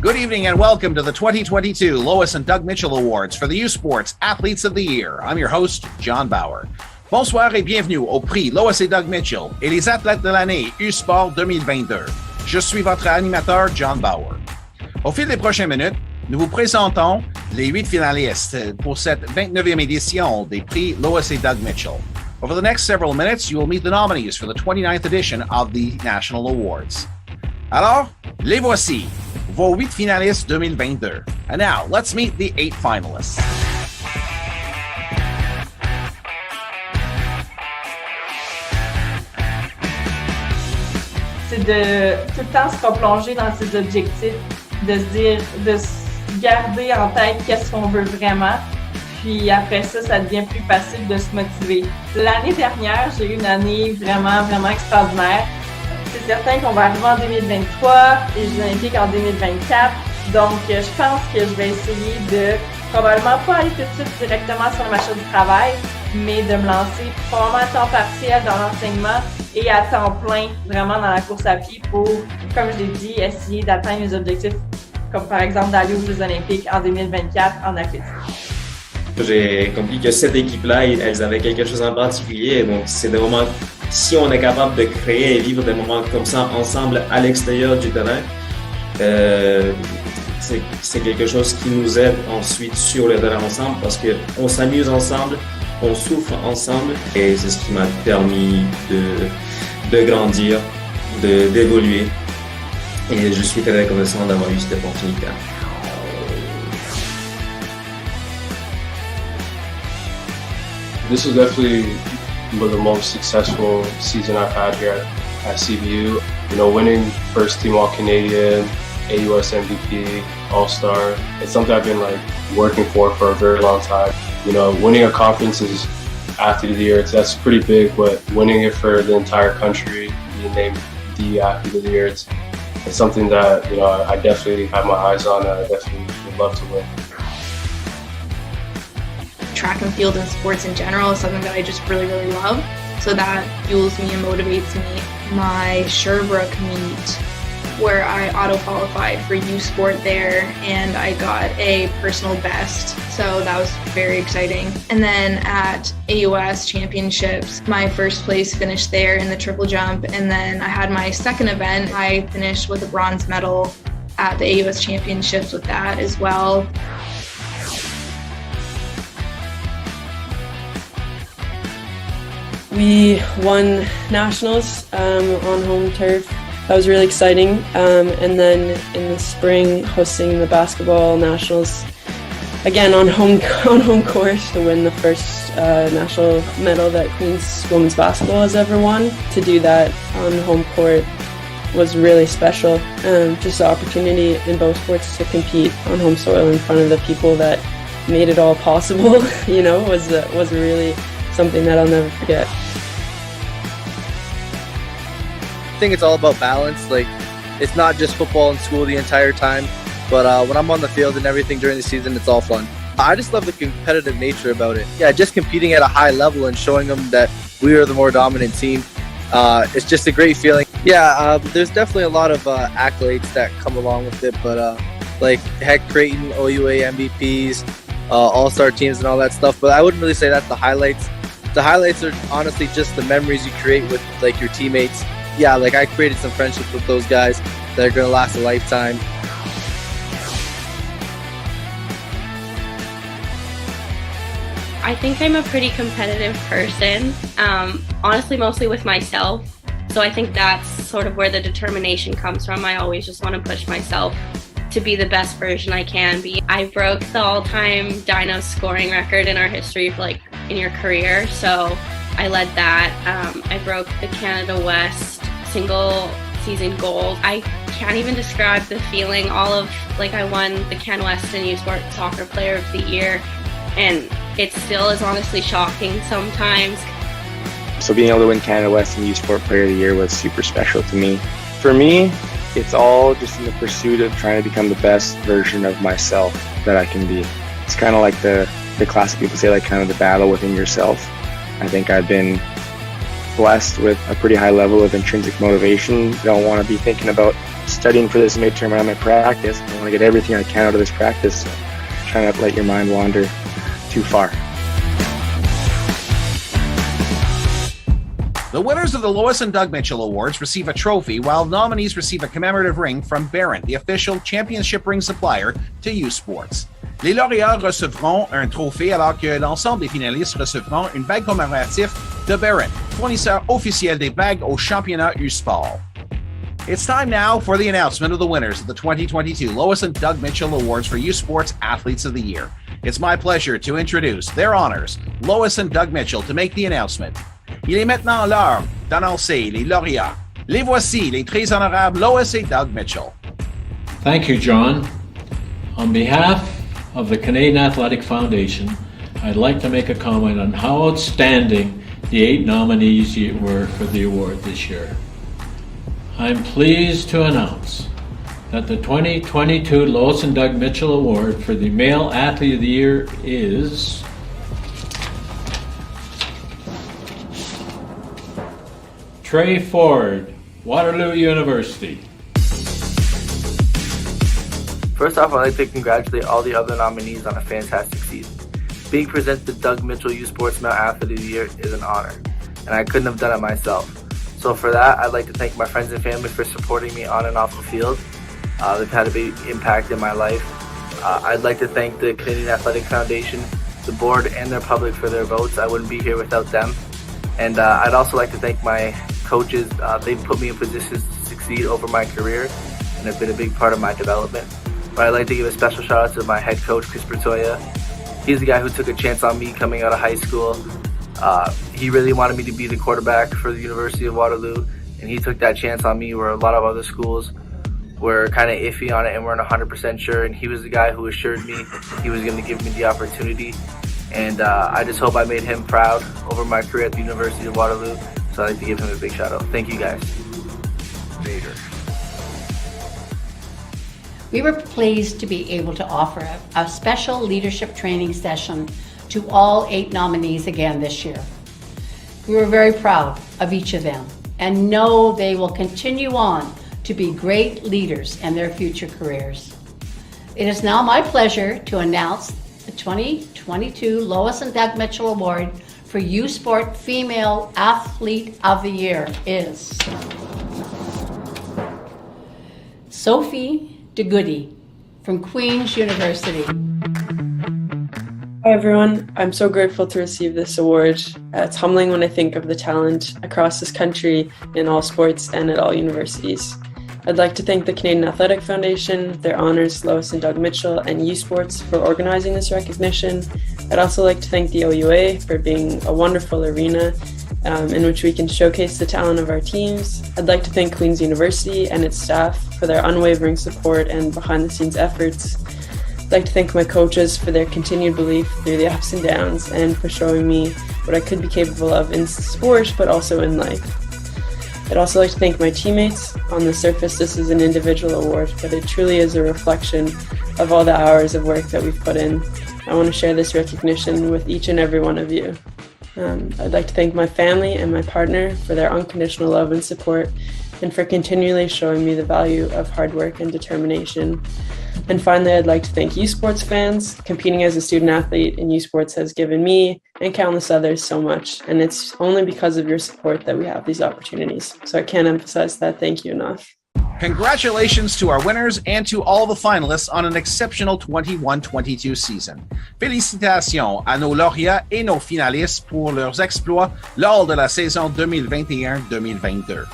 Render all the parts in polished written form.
Good evening and welcome to the 2022 Lois and Doug Mitchell Awards for the U Sports Athletes of the Year. I'm your host, John Bauer. Bonsoir et bienvenue au Prix Lois et Doug Mitchell et les athlètes de l'année U Sport 2022. Je suis votre animateur, John Bauer. Au fil des prochaines minutes, nous vous présentons les 8 finalistes pour cette 29e édition des Prix Lois et Doug Mitchell. Over the next several minutes, you will meet the nominees for the 29th edition of the National Awards. Alors, les voici, vos 8 finalistes 2022. And now, let's meet the 8 finalists. C'est de tout le temps se replonger dans ses objectifs, de se dire, de se garder en tête qu'est-ce qu'on veut vraiment. Puis après ça, ça devient plus facile de se motiver. L'année dernière, j'ai eu une année vraiment extraordinaire. C'est certain qu'on va arriver en 2023, les Jeux olympiques en 2024. Donc, je pense que je vais essayer de probablement pas aller tout de suite directement sur le marché du travail, mais de me lancer probablement à temps partiel dans l'enseignement et à temps plein vraiment dans la course à pied pour, comme je l'ai dit, essayer d'atteindre mes objectifs, comme par exemple d'aller aux Jeux olympiques en 2024 en athlétisme. J'ai compris que cette équipe-là, elles avaient quelque chose en particulier. Donc, c'est des moments, si on est capable de créer et vivre des moments comme ça ensemble à l'extérieur du terrain, c'est quelque chose qui nous aide ensuite sur le terrain ensemble parce qu'on s'amuse ensemble, on souffre ensemble et c'est ce qui m'a permis de grandir, d'évoluer. Et je suis très reconnaissant d'avoir eu cette opportunité. This was definitely the most successful season I've had here at CBU. You know, winning first team All-Canadian, AUS MVP, All-Star, it's something I've been working for a very long time. You know, winning a conference is Athlete of the Year, that's pretty big, but winning it for the entire country, being named the Athlete of the Year, it's something that, you know, I definitely have my eyes on and I definitely would love to win. Track and field and sports in general is something that I just really love. So that fuels me and motivates me. My Sherbrooke meet where I auto-qualified for U Sport there and I got a personal best. So that was very exciting. And then at AUS Championships, my first place finished there in the triple jump. And then I had my second event. I finished with a bronze medal at the AUS Championships with that as well. We won nationals on home turf. That was really exciting. And then in the spring, hosting the basketball nationals again on home court to win the first national medal that Queens women's basketball has ever won. To do that on home court was really special. Just the opportunity in both sports to compete on home soil in front of the people that made it all possible, you know, was really something that I'll never forget. I think it's all about balance. It's not just football and school the entire time, but when I'm on the field and everything during the season, it's all fun. I just love the competitive nature about it. Yeah, just competing at a high level and showing them that we are the more dominant team. It's just a great feeling. Yeah, there's definitely a lot of accolades that come along with it, but Heck Creighton, OUA MVPs, all-star teams and all that stuff, but I wouldn't really say that's the highlights. The highlights are honestly just the memories you create with your teammates. Yeah, I created some friendships with those guys that are going to last a lifetime. I think I'm a pretty competitive person, honestly mostly with myself. So I think that's sort of where the determination comes from. I always just want to push myself to be the best version I can be. I broke the all-time dyno scoring record in our history in your career, so I led that. I broke the Canada West single season gold. I can't even describe the feeling. I won the Can West and U Sport Soccer Player of the Year, and it still is honestly shocking sometimes. So being able to win Canada West and U Sport Player of the Year was super special to me. For me, it's all just in the pursuit of trying to become the best version of myself that I can be. It's kind of like the classic people say, kind of the battle within yourself. I think I've been blessed with a pretty high level of intrinsic motivation. Don't want to be thinking about studying for this midterm and I'm at practice. I want to get everything I can out of this practice. So try not to let your mind wander too far. The winners of the Lois and Doug Mitchell Awards receive a trophy, while nominees receive a commemorative ring from Barron, the official championship ring supplier to U Sports. Les lauréats recevront un trophée alors que l'ensemble des finalistes recevront une bague commémorative de Barron, fournisseur officiel des bagues au championnat U Sport. It's time now for the announcement of the winners of the 2022 Lois and Doug Mitchell Awards for U Sports Athletes of the Year. It's my pleasure to introduce their honors, Lois and Doug Mitchell, to make the announcement. Il est maintenant l'heure d'annoncer les lauréats. Les voici, les très honorables Lois et Doug Mitchell. Thank you, John. On behalf of the Canadian Athletic Foundation, I'd like to make a comment on how outstanding the 8 nominees were for the award this year. I'm pleased to announce that the 2022 Lois and Doug Mitchell Award for the Male Athlete of the Year is Trey Ford, Waterloo University. First off, I'd like to congratulate all the other nominees on a fantastic season. Being presented the Doug Mitchell U Sports Male Athlete of the Year is an honor, and I couldn't have done it myself. So for that, I'd like to thank my friends and family for supporting me on and off the field. They've had a big impact in my life. I'd like to thank the Canadian Athletic Foundation, the board, and their public for their votes. I wouldn't be here without them. And I'd also like to thank my coaches. They've put me in positions to succeed over my career and have been a big part of my development. But I'd like to give a special shout out to my head coach, Chris Bertoya. He's the guy who took a chance on me coming out of high school. He really wanted me to be the quarterback for the University of Waterloo, and he took that chance on me where a lot of other schools were kind of iffy on it and weren't 100% sure, and he was the guy who assured me he was going to give me the opportunity. And I just hope I made him proud over my career at the University of Waterloo. So I'd like to give him a big shout out. Thank you guys. Later. We were pleased to be able to offer a special leadership training session to all 8 nominees again this year. We were very proud of each of them and know they will continue on to be great leaders in their future careers. It is now my pleasure to announce the 2022 Lois and Doug Mitchell Award for U Sport Female Athlete of the Year is Sophie DeGoody from Queen's University. Hi everyone, I'm so grateful to receive this award. It's humbling when I think of the talent across this country in all sports and at all universities. I'd like to thank the Canadian Athletic Foundation, their honors Lois and Doug Mitchell, and U Sports for organizing this recognition. I'd also like to thank the OUA for being a wonderful arena in which we can showcase the talent of our teams. I'd like to thank Queen's University and its staff for their unwavering support and behind-the-scenes efforts. I'd like to thank my coaches for their continued belief through the ups and downs and for showing me what I could be capable of in sport, but also in life. I'd also like to thank my teammates. On the surface, this is an individual award, but it truly is a reflection of all the hours of work that we've put in. I want to share this recognition with each and every one of you. I'd like to thank my family and my partner for their unconditional love and support, and for continually showing me the value of hard work and determination. And finally, I'd like to thank U Sports fans. Competing as a student athlete in U Sports has given me and countless others so much, and it's only because of your support that we have these opportunities. So I can't emphasize that thank you enough. Congratulations to our winners and to all the finalists on an exceptional 21-22 season. Félicitations à nos lauréats et nos finalistes pour leurs exploits lors de la saison 2021-2022.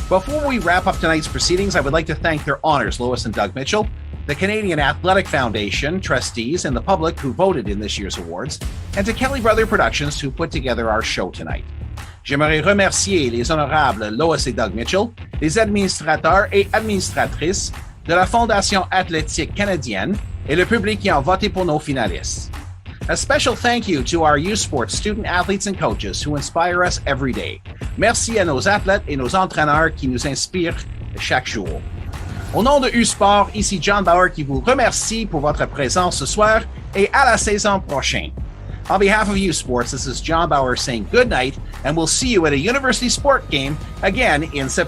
Before we wrap up tonight's proceedings, I would like to thank their honors, Lois and Doug Mitchell, the Canadian Athletic Foundation, trustees, and the public who voted in this year's awards, and to Kelly Brother Productions who put together our show tonight. J'aimerais remercier les honorables Lois et Doug Mitchell, les administrateurs et administratrices de la Fondation athlétique canadienne et le public qui ont voté pour nos finalistes. A special thank you to our U Sports student athletes and coaches who inspire us every day. Merci à nos athlètes et nos entraîneurs qui nous inspirent chaque jour. Au nom de U Sport, ici John Bauer qui vous remercie pour votre présence ce soir et à la saison prochaine. On behalf of U Sports, this is John Bauer saying good night, and we'll see you at a university sport game again in September.